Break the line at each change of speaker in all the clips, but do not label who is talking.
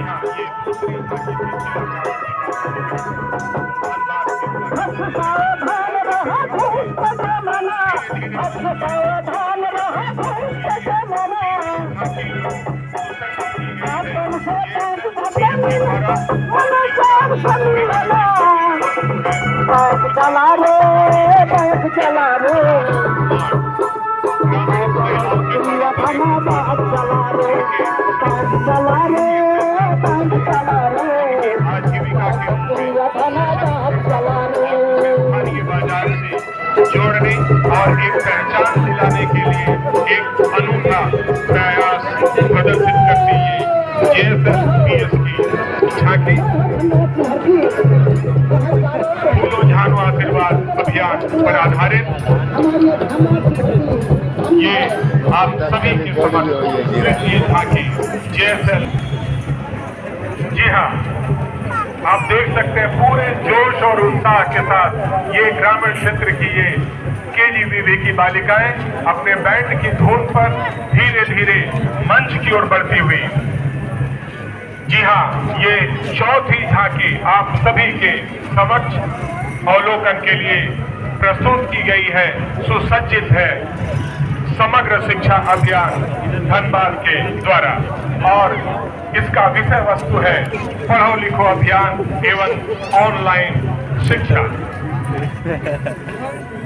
हाँ, ये दूसरी झांकी
चला रे चला रे चला रे
आजीविका के बाजार से जोड़ने और एक पहचान दिलाने के लिए एक अनूठा प्रयास प्रदर्शित करती है JSLPS की झांकी फूलो झानो आशीर्वाद अभियान पर आधारित ये आप सभी के समक्ष ये झांकी JSL। जी हाँ, आप देख सकते हैं पूरे जोश और उत्साह के साथ ये ग्रामीण क्षेत्र की ये KGBV की बालिकाएं अपने बैंड की धुन पर धीरे धीरे मंच की ओर बढ़ती हुई। जी हाँ, ये चौथी झांकी आप सभी के समक्ष अवलोकन के लिए प्रस्तुत की गई है, सुसज्जित है समग्र शिक्षा अभियान धनबाद के द्वारा और इसका विषय वस्तु है पढ़ो लिखो अभियान एवं ऑनलाइन शिक्षा।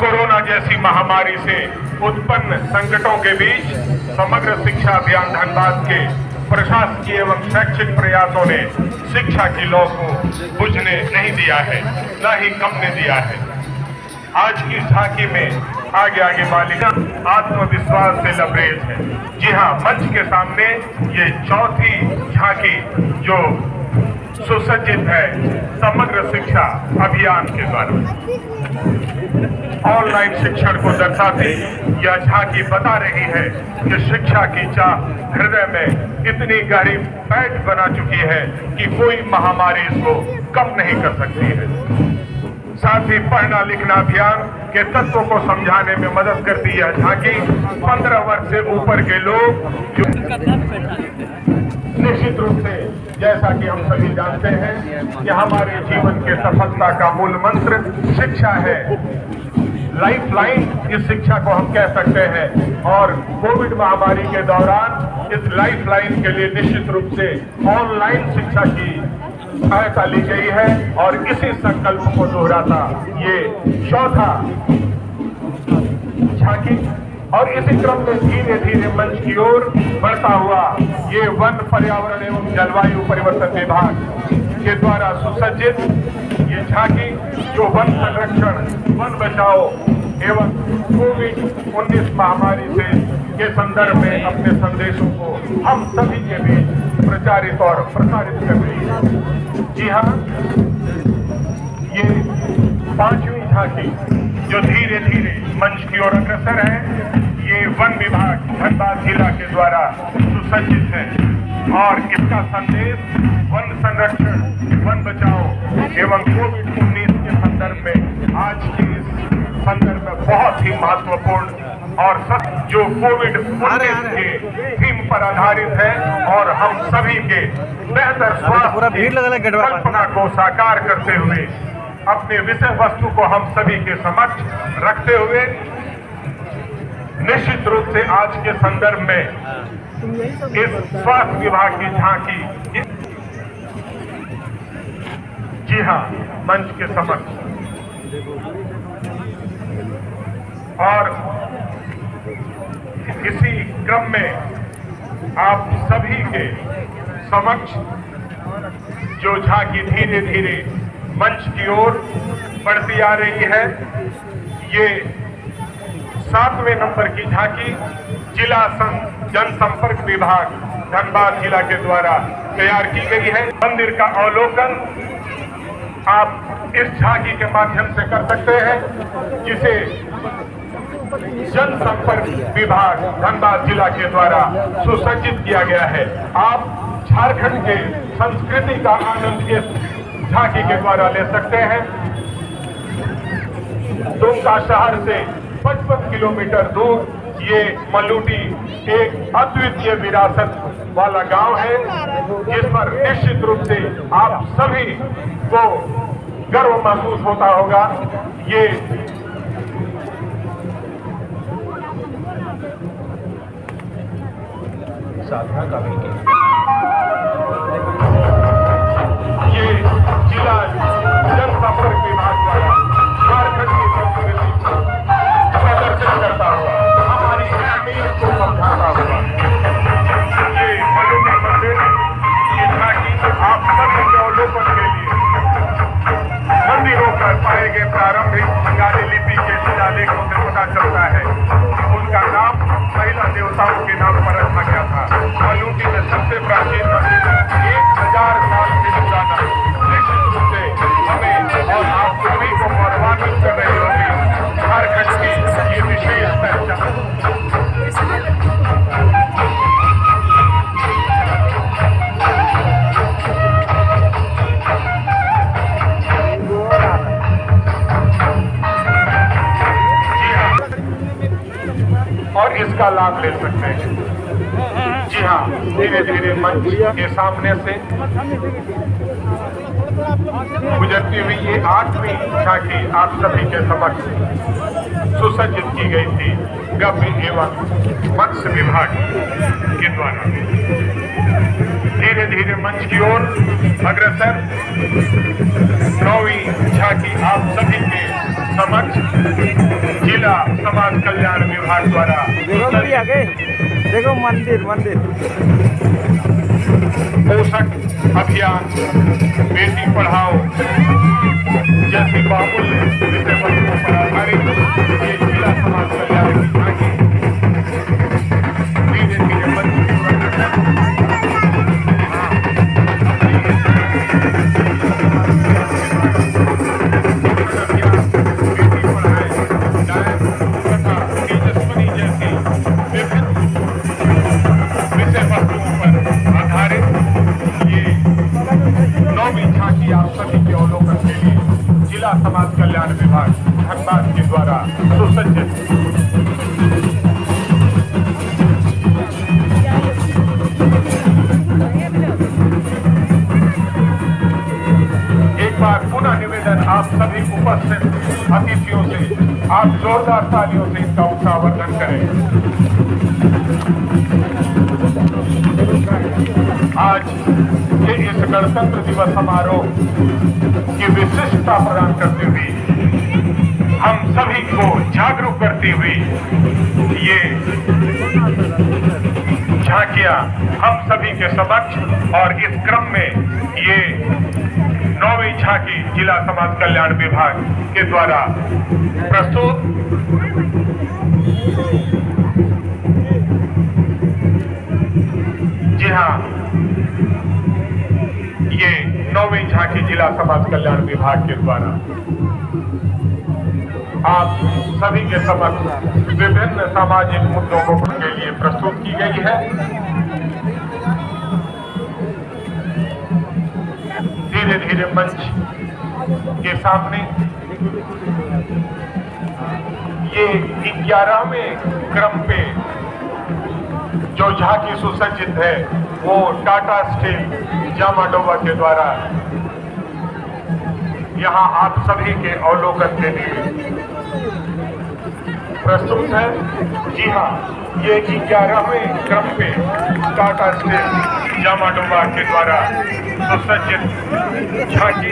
कोरोना जैसी महामारी से उत्पन्न संकटों के बीच समग्र शिक्षा अभियान धनबाद के प्रशासकीय एवं शैक्षिक प्रयासों ने शिक्षा की लौ को बुझने नहीं दिया है, न ही कमने दिया है। आज की झांकी में आगे आगे बालिका आत्मविश्वास से लबरेज है। जी हाँ, मंच के सामने ये चौथी झांकी जो सुसज्जित है समग्र शिक्षा अभियान के द्वारा ऑनलाइन शिक्षण को दर्शाती यह झांकी बता रही है कि शिक्षा की चाह हृदय में इतनी गहरी पैठ बना चुकी है कि कोई महामारी इसको कम नहीं कर सकती है। साथ ही पढ़ना लिखना अभियान के तत्वों को समझाने में मदद करती है झांकी 15 वर्ष से ऊपर के लोग जो निश्चित रूप से जैसा कि हम सभी जानते हैं कि हमारे जीवन के सफलता का मूल मंत्र शिक्षा है। लाइफ लाइन इस शिक्षा को हम कह सकते हैं और कोविड महामारी के दौरान इस लाइफ लाइन के लिए निश्चित रूप से ऑनलाइन शिक्षा की सहायता ली गई है और इसी संकल्प को दोहराता ये चौथा झांकी और इसी क्रम में धीरे धीरे मंच की ओर बढ़ता हुआ ये वन पर्यावरण एवं जलवायु परिवर्तन विभाग के द्वारा सुसज्जित ये झांकी जो वन संरक्षण वन बचाओ एवं कोविड-19 महामारी से के संदर्भ में अपने संदेशों को हम सभी के बीच प्रचारित और प्रसारित कर रही है। जी हाँ, ये पांचवी झांकी जो धीरे धीरे मंच की ओर अग्रसर है ये वन विभाग धनबाद जिला के द्वारा सुसज्जित है और इसका संदेश वन संरक्षण वन बचाओ एवं कोविड-19 के संदर्भ में आज के इस संदर्भ में बहुत ही महत्वपूर्ण और जो कोविड-19 के थीम पर आधारित है और हम सभी के बेहतर स्वास्थ्य कल्पना को साकार करते हुए अपने विषय वस्तु को हम सभी के समक्ष रखते हुए निश्चित रूप से आज के संदर्भ में इस स्वास्थ्य विभाग की झांकी जी हाँ मंच के समक्ष और इसी क्रम में आप सभी के समक्ष जो झांकी धीरे धीरे मंच की ओर बढ़ती आ रही है ये 7वें नंबर की झांकी जिला जनसंपर्क विभाग धनबाद जिला के द्वारा तैयार की गई है। मंदिर का अवलोकन आप इस झांकी के माध्यम से कर सकते हैं जिसे जनसंपर्क विभाग धनबाद जिला के द्वारा सुसज्जित किया गया है। आप झारखंड के संस्कृति का आनंद इस झांकी के द्वारा ले सकते हैं। दुमका शहर से 55 किलोमीटर दूर ये मल्लूटी एक अद्वितीय विरासत वाला गांव है जिस पर निश्चित रूप से आप सभी को गर्व महसूस होता होगा। ये साधना का भी ये जिला जनसंपर्क विभाग द्वारा झारखंड की संस्कृति प्रदर्शित करता हुआ हमारी अहमियत को समझाता हुआ ये मलुनी मंदिर ये झांकी आप सभी के अवलोकन के लिए मंदिरों पर पाए गए प्रारंभिक बंगाली लिपि के शिलालेखों से पता चलता है कि उनका नाम महिला देवताओं के नाम पर रखा गया था। मलुनी में सबसे प्राचीन मंदिर 1000 साल से पुराना निश्चित रूप से हमें और आप सभी को गौरवान्वित कर रही होगी झारखंड की ये विशेष पहचान। और इसका लाभ ले सकते हैं। जी हाँ, धीरे धीरे मंच के सामने से गुजरती हुई ये 8वीं झांकी आप सभी के समक्ष सुसज्जित की गई थी गव्य एवं मत्स्य विभाग के द्वारा। धीरे धीरे मंच की ओर अग्रसर 9वीं झांकी आप सभी के समक्ष जिला समाज कल्याण विभाग द्वारा
देखो मंदिर
पोषक अभियान, बेटी पढ़ाओ जैसी बाहुल्य विषय वस्तुओं पर आधारित ये जिला समाज कल्याण की झांकी धीरे धीरे मंच की ओर अग्रसर जिला समाज कल्याण विभाग धनबाद के द्वारा सुसज्जित। एक बार पुनः निवेदन आप सभी उपस्थित अतिथियों से आप जोरदार तालियों से इनका उत्साहवर्धन करें। आज के इस गणतंत्र दिवस समारोह की विशिष्टता प्रदान करते हुए हम सभी को जागरूक करती हुई ये झांकियां हम सभी के समक्ष और इस क्रम में ये 9वीं झांकी जिला समाज कल्याण विभाग के द्वारा प्रस्तुत जी हाँ, ये 9वीं झांकी जिला समाज कल्याण विभाग के द्वारा आप सभी के समक्ष विभिन्न सामाजिक मुद्दों को के लिए प्रस्तुत की गई है। धीरे धीरे मंच के सामने ये 11वें क्रम पे जो झांकी सुसज्जित है वो टाटा स्टील जामाडोबा के द्वारा यहाँ आप सभी के अवलोकन के लिए प्रस्तुत है। जी हाँ, ये 11वें क्रम पे टाटा स्टील जामाडोबा के द्वारा सुसज्जित झांकी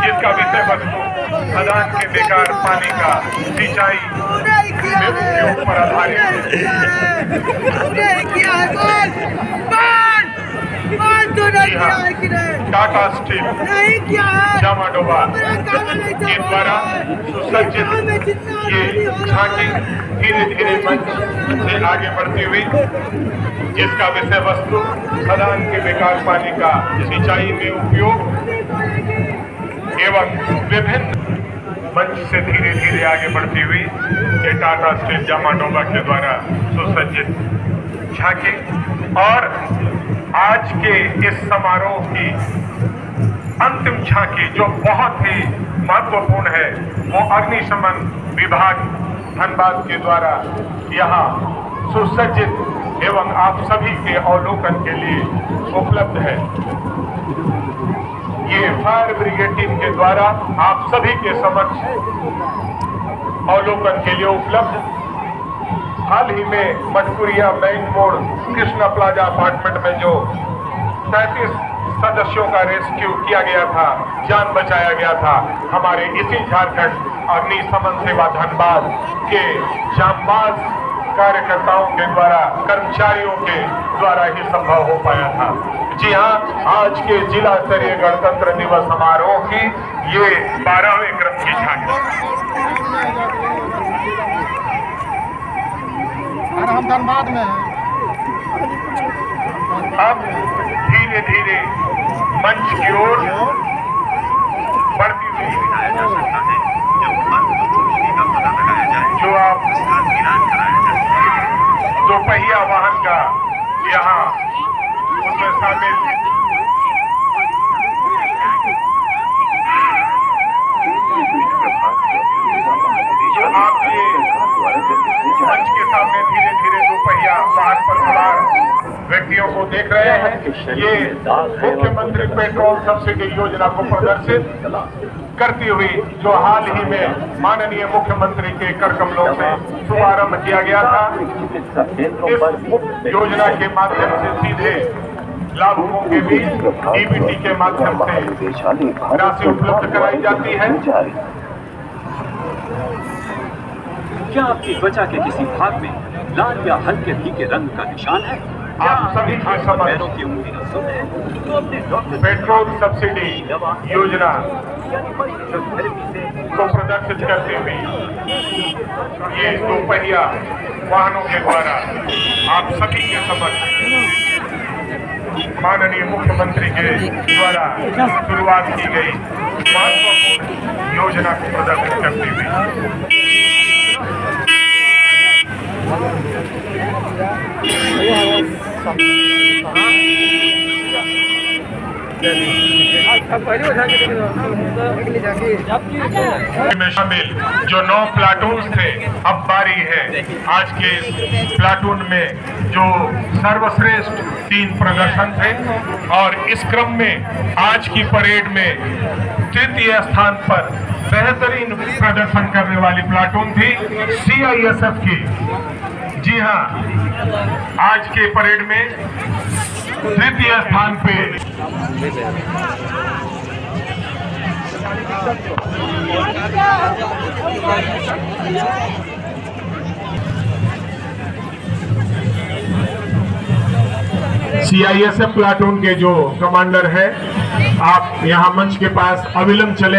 जिसका विषय वस्तु खदान के बेकार पानी का सिंचाई में उपयोग पर आधारित टाटा स्टील जामाडोबा के द्वारा सुसज्जित ये झांकी धीरे धीरे मंच से आगे बढ़ती हुई जिसका विषय वस्तु खदान के बेकार पानी का सिंचाई में उपयोग एवं विभिन्न मंच से धीरे धीरे आगे बढ़ती हुई ये टाटा स्टील जामाडोबा के द्वारा सुसज्जित झांकी और आज के इस समारोह की अंतिम झांकी जो बहुत ही महत्वपूर्ण है वो अग्निशमन विभाग धनबाद के द्वारा यहाँ सुसज्जित एवं आप सभी के अवलोकन के लिए उपलब्ध है। ये फायर ब्रिगेड टीम के द्वारा आप सभी के समक्ष अवलोकन के लिए उपलब्ध। हाल ही में मटकुरिया बैंक मोड़ कृष्णा प्लाजा अपार्टमेंट में जो 33 सदस्यों का रेस्क्यू किया गया था, जान बचाया गया था, हमारे इसी झारखंड अग्निशमन सेवा धनबाद के जांबाज कार्यकर्ताओं के द्वारा, कर्मचारियों के द्वारा ही संभव हो पाया था। जी हाँ, आज के जिला स्तरीय गणतंत्र दिवस समारोह की ये 12वें क्रम की झांकी।
हम धनबाद में हैं।
अब धीरे धीरे मंच की ओर बढ़ती हुई जो आप दोपहिया वाहन का यहाँ उसमें शामिल जो आप ये मंच के सामने धीरे धीरे दोपहिया वाहन पर सवार व्यक्तियों को देख रहे हैं, ये मुख्यमंत्री पेट्रोल सब्सिडी योजना को प्रदर्शित करती हुई जो हाल ही में माननीय मुख्यमंत्री के कर कमलों से शुभारंभ किया गया था। इस योजना के माध्यम से सीधे लाभुकों के बीच डीबीटी के माध्यम से राशि उपलब्ध कराई जाती है।
क्या आपकी त्वचा के किसी भाग में लाल या हल्के फीके रंग का निशान है?
आप सभी के समक्ष
की उंगलियां सुन हैं, तो अपने डॉक्टर
पेट्रोल सब्सिडी योजना को प्रदर्शित करते हुए ये दोपहिया वाहनों के द्वारा आप सभी के समक्ष माननीय मुख्यमंत्री के द्वारा शुरुआत की गई महत्वपूर्ण योजना को प्रदर्शित करते हुए में शामिल जो 9 प्लाटून थे, अब बारी है आज के इस प्लाटून में जो सर्वश्रेष्ठ 3 प्रदर्शन थे और इस क्रम में आज की परेड में तृतीय स्थान पर बेहतरीन प्रदर्शन करने वाली प्लाटून थी CISF की। जी हाँ, आज के परेड में तृतीय स्थान पे CISF प्लाटून के जो कमांडर है, आप यहाँ मंच के पास अविलंब चले